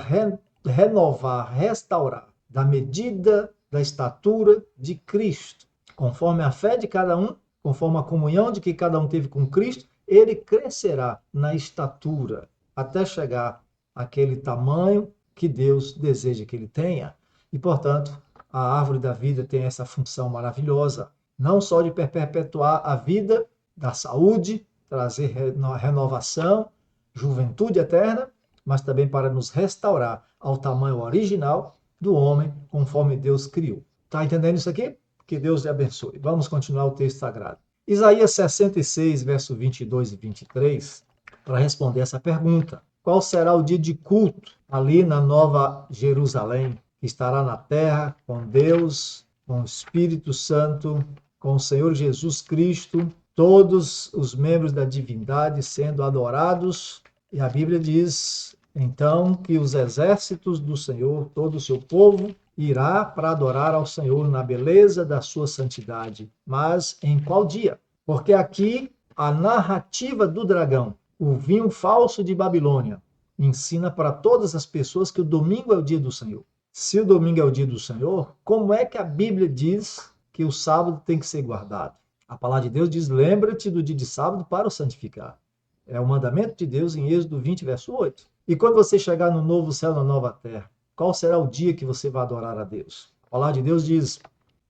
renovar, restaurar, da medida da estatura de Cristo. Conforme a fé de cada um, conforme a comunhão de que cada um teve com Cristo, ele crescerá na estatura, até chegar àquele tamanho que Deus deseja que ele tenha. E, portanto, a árvore da vida tem essa função maravilhosa, não só de perpetuar a vida, da saúde, trazer renovação, juventude eterna, mas também para nos restaurar ao tamanho original do homem, conforme Deus criou. Está entendendo isso aqui? Que Deus lhe abençoe. Vamos continuar o texto sagrado. Isaías 66, verso 22 e 23, para responder essa pergunta. Qual será o dia de culto ali na Nova Jerusalém, que estará na terra com Deus, com o Espírito Santo, com o Senhor Jesus Cristo, todos os membros da divindade sendo adorados? E a Bíblia diz, então, que os exércitos do Senhor, todo o seu povo, irá para adorar ao Senhor na beleza da sua santidade. Mas em qual dia? Porque aqui a narrativa do dragão, o vinho falso de Babilônia, ensina para todas as pessoas que o domingo é o dia do Senhor. Se o domingo é o dia do Senhor, como é que a Bíblia diz que o sábado tem que ser guardado? A palavra de Deus diz, lembra-te do dia de sábado para o santificar. É o mandamento de Deus em Êxodo 20, verso 8. E quando você chegar no novo céu, na nova terra, qual será o dia que você vai adorar a Deus? A palavra de Deus diz,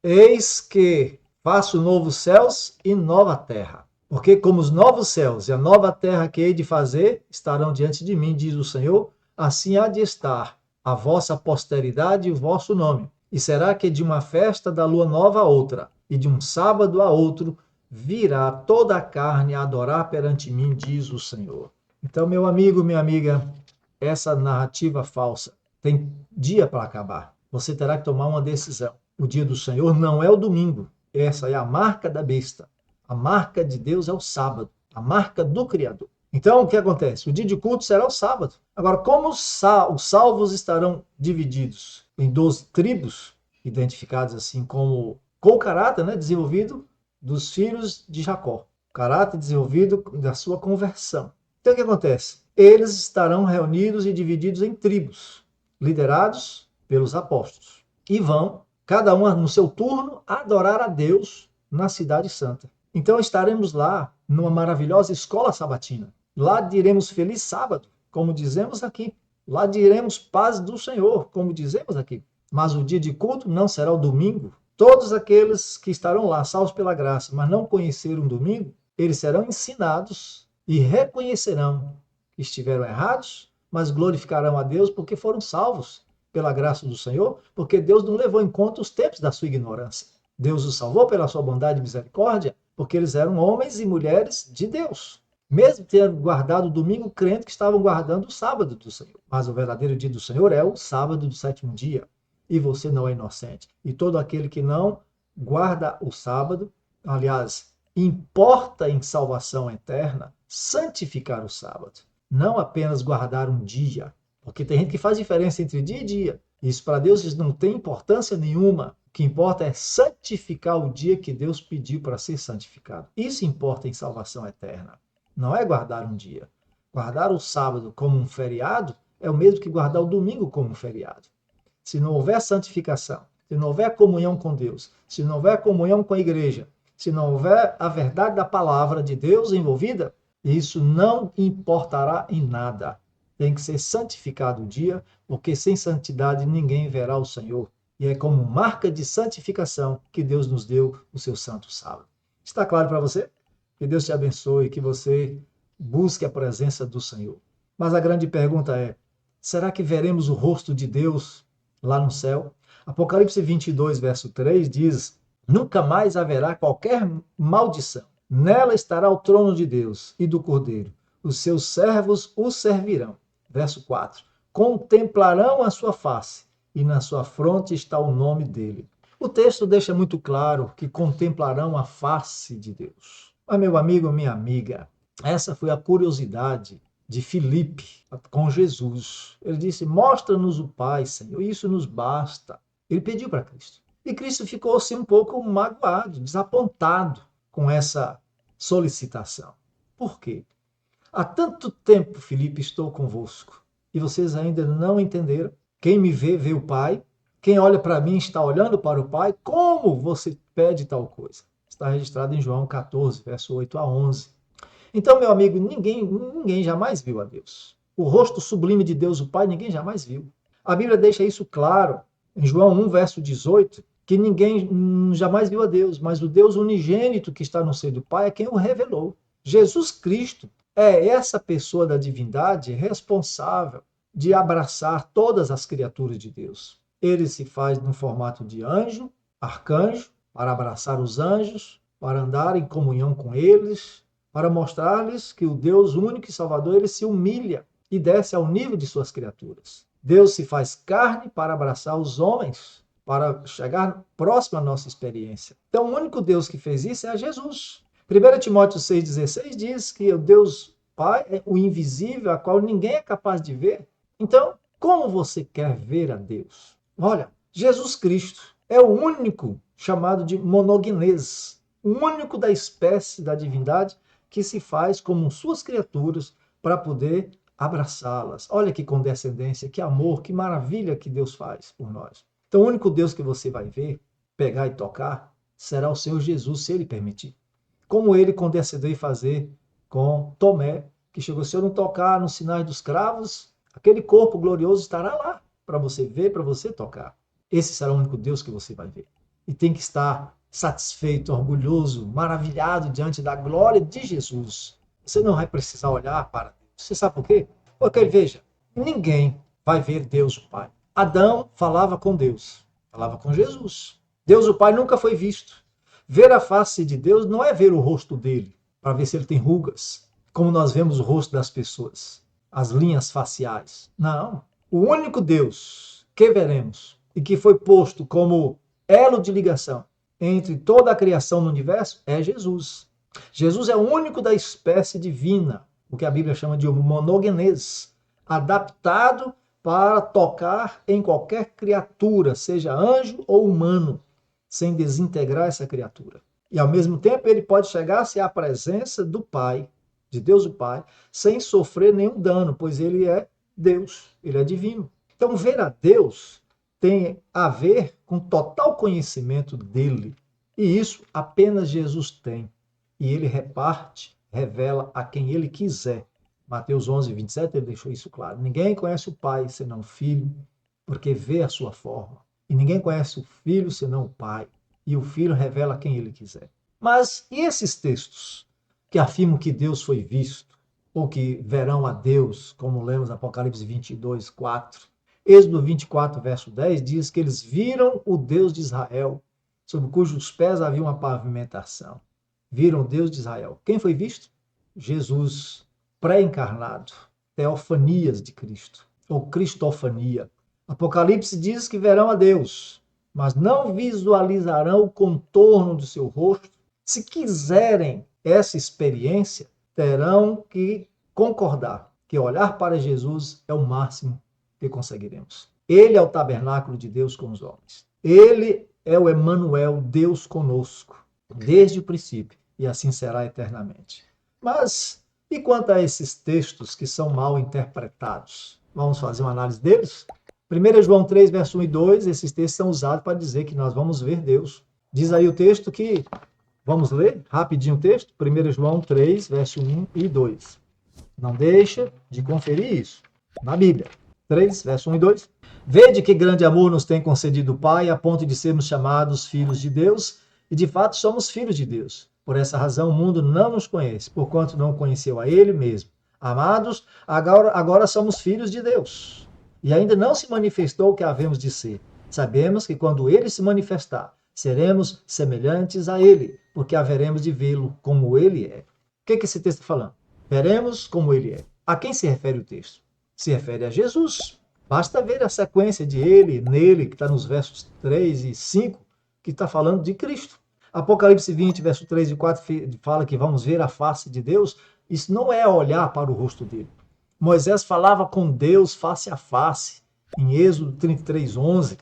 eis que faço novos céus e nova terra. Porque como os novos céus e a nova terra que hei de fazer estarão diante de mim, diz o Senhor, assim há de estar a vossa posteridade e o vosso nome. E será que de uma festa da lua nova a outra, e de um sábado a outro, virá toda a carne a adorar perante mim, diz o Senhor. Então, meu amigo, minha amiga, essa narrativa falsa tem dia para acabar. Você terá que tomar uma decisão. O dia do Senhor não é o domingo. Essa é a marca da besta. A marca de Deus é o sábado. A marca do Criador. Então, o que acontece? O dia de culto será o sábado. Agora, como os salvos estarão divididos em 12 tribos, identificadas assim como com o caráter, né, desenvolvido dos filhos de Jacó, o caráter desenvolvido da sua conversão. Então o que acontece? Eles estarão reunidos e divididos em tribos, liderados pelos apóstolos, e vão, cada um no seu turno, adorar a Deus na cidade santa. Então estaremos lá numa maravilhosa escola sabatina. Lá diremos feliz sábado, como dizemos aqui. Lá diremos paz do Senhor, como dizemos aqui. Mas o dia de culto não será o domingo. Todos aqueles que estarão lá, salvos pela graça, mas não conheceram o domingo, eles serão ensinados e reconhecerão que estiveram errados, mas glorificarão a Deus porque foram salvos pela graça do Senhor, porque Deus não levou em conta os tempos da sua ignorância. Deus os salvou pela sua bondade e misericórdia, porque eles eram homens e mulheres de Deus. Mesmo tendo guardado o domingo, crendo que estavam guardando o sábado do Senhor. Mas o verdadeiro dia do Senhor é o sábado do sétimo dia. E você não é inocente. E todo aquele que não guarda o sábado, aliás, importa em salvação eterna santificar o sábado. Não apenas guardar um dia. Porque tem gente que faz diferença entre dia e dia. Isso para Deus não tem importância nenhuma. O que importa é santificar o dia que Deus pediu para ser santificado. Isso importa em salvação eterna. Não é guardar um dia. Guardar o sábado como um feriado é o mesmo que guardar o domingo como um feriado. Se não houver santificação, se não houver comunhão com Deus, se não houver comunhão com a igreja, se não houver a verdade da palavra de Deus envolvida, isso não importará em nada. Tem que ser santificado o dia, porque sem santidade ninguém verá o Senhor. E é como marca de santificação que Deus nos deu o seu santo sábado. Está claro para você? Que Deus te abençoe, que você busque a presença do Senhor. Mas a grande pergunta é, será que veremos o rosto de Deus lá no céu? Apocalipse 22, verso 3 diz, nunca mais haverá qualquer maldição. Nela estará o trono de Deus e do Cordeiro. Os seus servos o servirão. Verso 4. Contemplarão a sua face e na sua fronte está o nome dele. O texto deixa muito claro que contemplarão a face de Deus. Mas, meu amigo, minha amiga, essa foi a curiosidade de Filipe com Jesus. Ele disse, mostra-nos o Pai, Senhor, isso nos basta. Ele pediu para Cristo. E Cristo ficou assim um pouco magoado, desapontado com essa solicitação. Por quê? Há tanto tempo, Filipe, estou convosco, e vocês ainda não entenderam? Quem me vê, vê o Pai. Quem olha para mim está olhando para o Pai. Como você pede tal coisa? Está registrado em João 14, verso 8 a 11. Então, meu amigo, ninguém jamais viu a Deus. O rosto sublime de Deus, o Pai, ninguém jamais viu. A Bíblia deixa isso claro em João 1, verso 18, que ninguém jamais viu a Deus, mas o Deus unigênito que está no seio do Pai é quem o revelou. Jesus Cristo é essa pessoa da divindade responsável de abraçar todas as criaturas de Deus. Ele se faz no formato de anjo, arcanjo, para abraçar os anjos, para andar em comunhão com eles, para mostrar-lhes que o Deus único e Salvador, ele se humilha e desce ao nível de suas criaturas. Deus se faz carne para abraçar os homens, para chegar próximo à nossa experiência. Então, o único Deus que fez isso é Jesus. 1 Timóteo 6,16 diz que o Deus Pai é o invisível, a qual ninguém é capaz de ver. Então, como você quer ver a Deus? Olha, Jesus Cristo é o único chamado de monogenês, o único da espécie da divindade que se faz como suas criaturas para poder abraçá-las. Olha que condescendência, que amor, que maravilha que Deus faz por nós. Então, o único Deus que você vai ver, pegar e tocar, será o Senhor Jesus, se Ele permitir. Como Ele condescendeu em fazer com Tomé, que chegou, se eu não tocar nos sinais dos cravos, aquele corpo glorioso estará lá para você ver, para você tocar. Esse será o único Deus que você vai ver. E tem que estar satisfeito, orgulhoso, maravilhado diante da glória de Jesus. Você não vai precisar olhar para Deus. Você sabe por quê? Porque, veja, ninguém vai ver Deus o Pai. Adão falava com Deus, falava com Jesus. Deus o Pai nunca foi visto. Ver a face de Deus não é ver o rosto dele, para ver se ele tem rugas, como nós vemos o rosto das pessoas, as linhas faciais. Não. O único Deus que veremos e que foi posto como elo de ligação entre toda a criação no universo é Jesus. Jesus é o único da espécie divina, o que a Bíblia chama de monogenês, adaptado para tocar em qualquer criatura, seja anjo ou humano, sem desintegrar essa criatura. E ao mesmo tempo ele pode chegar-se à presença do Pai, de Deus o Pai, sem sofrer nenhum dano, pois ele é Deus, ele é divino. Então ver a Deus tem a ver com total conhecimento dele. E isso apenas Jesus tem. E ele reparte, revela a quem ele quiser. Mateus 11, 27, ele deixou isso claro. Ninguém conhece o Pai senão o Filho, porque vê a sua forma. E ninguém conhece o Filho senão o Pai. E o Filho revela a quem ele quiser. Mas e esses textos que afirmam que Deus foi visto, ou que verão a Deus, como lemos em Apocalipse 22, 4. Êxodo 24, verso 10, diz que eles viram o Deus de Israel, sob cujos pés havia uma pavimentação. Viram o Deus de Israel. Quem foi visto? Jesus, pré-encarnado, teofanias de Cristo, ou cristofania. Apocalipse diz que verão a Deus, mas não visualizarão o contorno do seu rosto. Se quiserem essa experiência, terão que concordar que olhar para Jesus é o máximo que conseguiremos. Ele é o tabernáculo de Deus com os homens. Ele é o Emanuel, Deus conosco, desde o princípio, e assim será eternamente. Mas, e quanto a esses textos que são mal interpretados? Vamos fazer uma análise deles? 1 João 3, verso 1 e 2, esses textos são usados para dizer que nós vamos ver Deus. Diz aí o texto que, vamos ler rapidinho o texto? 1 João 3, verso 1 e 2. Não deixa de conferir isso na Bíblia. 3, verso 1 e 2. Vede que grande amor nos tem concedido o Pai, a ponto de sermos chamados filhos de Deus, e de fato somos filhos de Deus. Por essa razão o mundo não nos conhece, porquanto não conheceu a Ele mesmo. Amados, agora somos filhos de Deus. E ainda não se manifestou o que havemos de ser. Sabemos que quando Ele se manifestar, seremos semelhantes a Ele, porque haveremos de vê-lo como Ele é. O que esse texto está falando? Veremos como Ele é. A quem se refere o texto? Se refere a Jesus. Basta ver a sequência de ele, nele, que está nos versos 3 e 5, que está falando de Cristo. Apocalipse 20, verso 3 e 4, fala que vamos ver a face de Deus. Isso não é olhar para o rosto dele. Moisés falava com Deus face a face, em Êxodo 33, 11.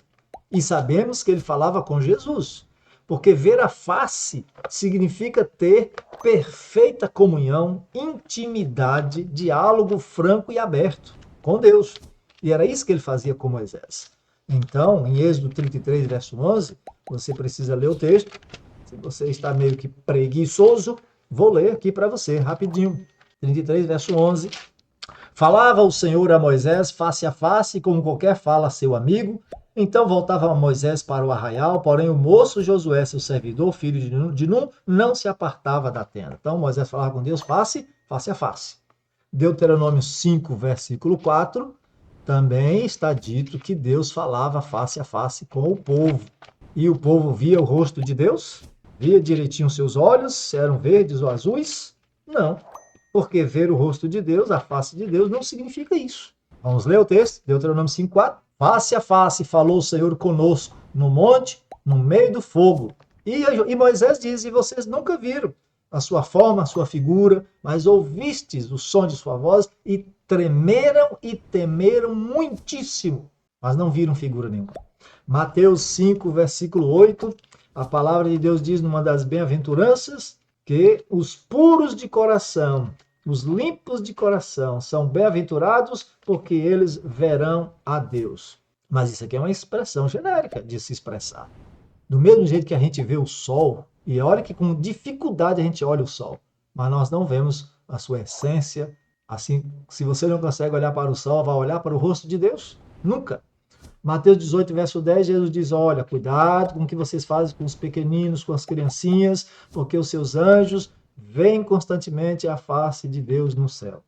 E sabemos que ele falava com Jesus. Porque ver a face significa ter perfeita comunhão, intimidade, diálogo franco e aberto com Deus. E era isso que ele fazia com Moisés. Então, em Êxodo 33, verso 11, você precisa ler o texto. Se você está meio que preguiçoso, vou ler aqui para você, rapidinho. 33, verso 11. Falava o Senhor a Moisés face a face, como qualquer fala a seu amigo. Então voltava Moisés para o arraial, porém o moço Josué, seu servidor, filho de Nun, não se apartava da tenda. Então Moisés falava com Deus face a face. Deuteronômio 5, versículo 4, também está dito que Deus falava face a face com o povo. E o povo via o rosto de Deus? Via direitinho seus olhos, se eram verdes ou azuis? Não, porque ver o rosto de Deus, a face de Deus, não significa isso. Vamos ler o texto, Deuteronômio 5, 4. Face a face falou o Senhor conosco, no monte, no meio do fogo. E Moisés diz, e vocês nunca viram a sua forma, a sua figura, mas ouvistes o som de sua voz e tremeram e temeram muitíssimo, mas não viram figura nenhuma. Mateus 5, versículo 8, a palavra de Deus diz numa das bem-aventuranças que os puros de coração, os limpos de coração são bem-aventurados porque eles verão a Deus. Mas isso aqui é uma expressão genérica de se expressar. Do mesmo jeito que a gente vê o sol, e olha que com dificuldade a gente olha o sol, mas nós não vemos a sua essência. Assim, se você não consegue olhar para o sol, vai olhar para o rosto de Deus? Nunca. Mateus 18, verso 10, Jesus diz, olha, cuidado com o que vocês fazem com os pequeninos, com as criancinhas, porque os seus anjos veem constantemente a face de Deus no céu.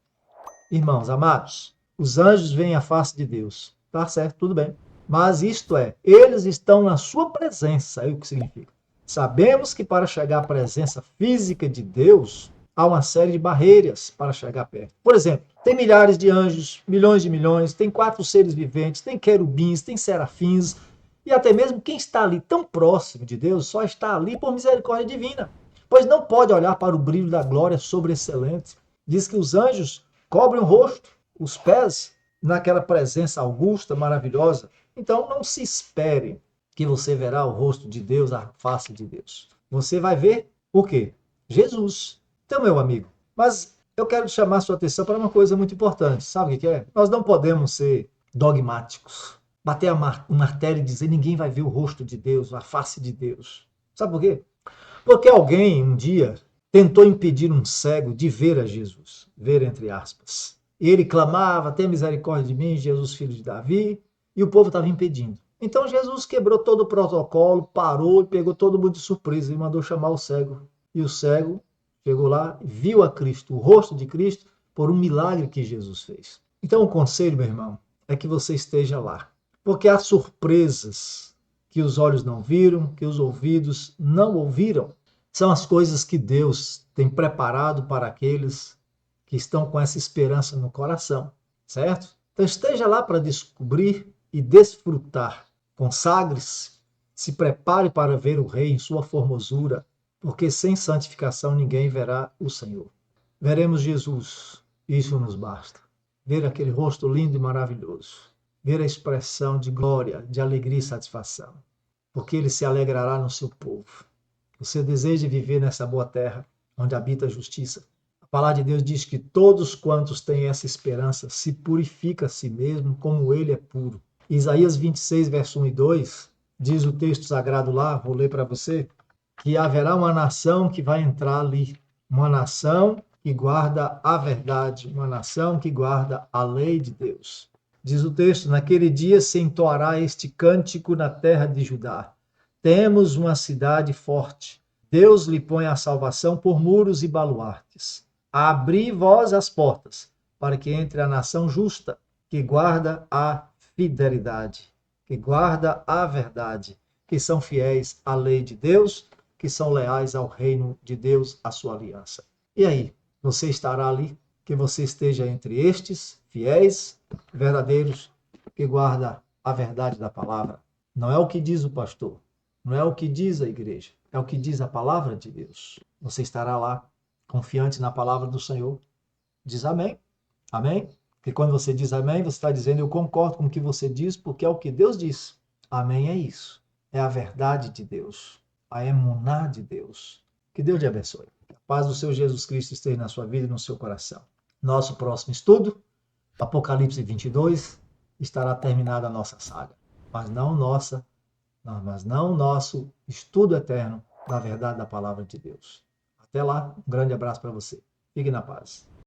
Irmãos, amados, os anjos veem a face de Deus. Tá certo, tudo bem. Mas isto é, eles estão na sua presença, é o que significa. Sabemos que para chegar à presença física de Deus, há uma série de barreiras para chegar perto. Por exemplo, tem milhares de anjos, milhões de milhões, tem 4 seres viventes, tem querubins, tem serafins, e até mesmo quem está ali tão próximo de Deus só está ali por misericórdia divina, pois não pode olhar para o brilho da glória sobreexcelente. Diz que os anjos cobrem o rosto, os pés, naquela presença augusta, maravilhosa. Então não se espere que você verá o rosto de Deus, a face de Deus. Você vai ver o quê? Jesus. Então, meu amigo, mas eu quero chamar a sua atenção para uma coisa muito importante. Sabe o que é? Nós não podemos ser dogmáticos. Bater o martelo e dizer ninguém vai ver o rosto de Deus, a face de Deus. Sabe por quê? Porque alguém um dia tentou impedir um cego de ver a Jesus, ver entre aspas. Ele clamava: tenha misericórdia de mim, Jesus, filho de Davi, e o povo estava impedindo. Então Jesus quebrou todo o protocolo, parou e pegou todo mundo de surpresa e mandou chamar o cego. E o cego chegou lá, viu a Cristo, o rosto de Cristo, por um milagre que Jesus fez. Então o conselho, meu irmão, é que você esteja lá. Porque há surpresas que os olhos não viram, que os ouvidos não ouviram. São as coisas que Deus tem preparado para aqueles que estão com essa esperança no coração, certo? Então esteja lá para descobrir e desfrutar. Consagre-se, se prepare para ver o Rei em sua formosura, porque sem santificação ninguém verá o Senhor. Veremos Jesus, isso nos basta. Ver aquele rosto lindo e maravilhoso, ver a expressão de glória, de alegria e satisfação, porque ele se alegrará no seu povo. Você deseja viver nessa boa terra, onde habita a justiça. A palavra de Deus diz que todos quantos têm essa esperança se purificam a si mesmo, como ele é puro. Isaías 26, verso 1 e 2, diz o texto sagrado lá, vou ler para você, que haverá uma nação que vai entrar ali, uma nação que guarda a verdade, uma nação que guarda a lei de Deus. Diz o texto: naquele dia se entoará este cântico na terra de Judá. Temos uma cidade forte. Deus lhe põe a salvação por muros e baluartes. Abri vós as portas, para que entre a nação justa, que guarda a fidelidade, que guarda a verdade, que são fiéis à lei de Deus, que são leais ao reino de Deus, à sua aliança. E aí, você estará ali? Que você esteja entre estes fiéis, verdadeiros, que guarda a verdade da palavra. Não é o que diz o pastor, não é o que diz a igreja, é o que diz a palavra de Deus. Você estará lá, confiante na palavra do Senhor. Diz amém. Amém? Porque quando você diz amém, você está dizendo eu concordo com o que você diz, porque é o que Deus diz. Amém é isso. É a verdade de Deus. A emuná de Deus. Que Deus te abençoe. A paz do seu Jesus Cristo esteja na sua vida e no seu coração. Nosso próximo estudo, Apocalipse 22, estará terminada a nossa saga. Mas não o nosso estudo eterno da verdade da palavra de Deus. Até lá, um grande abraço para você. Fique na paz.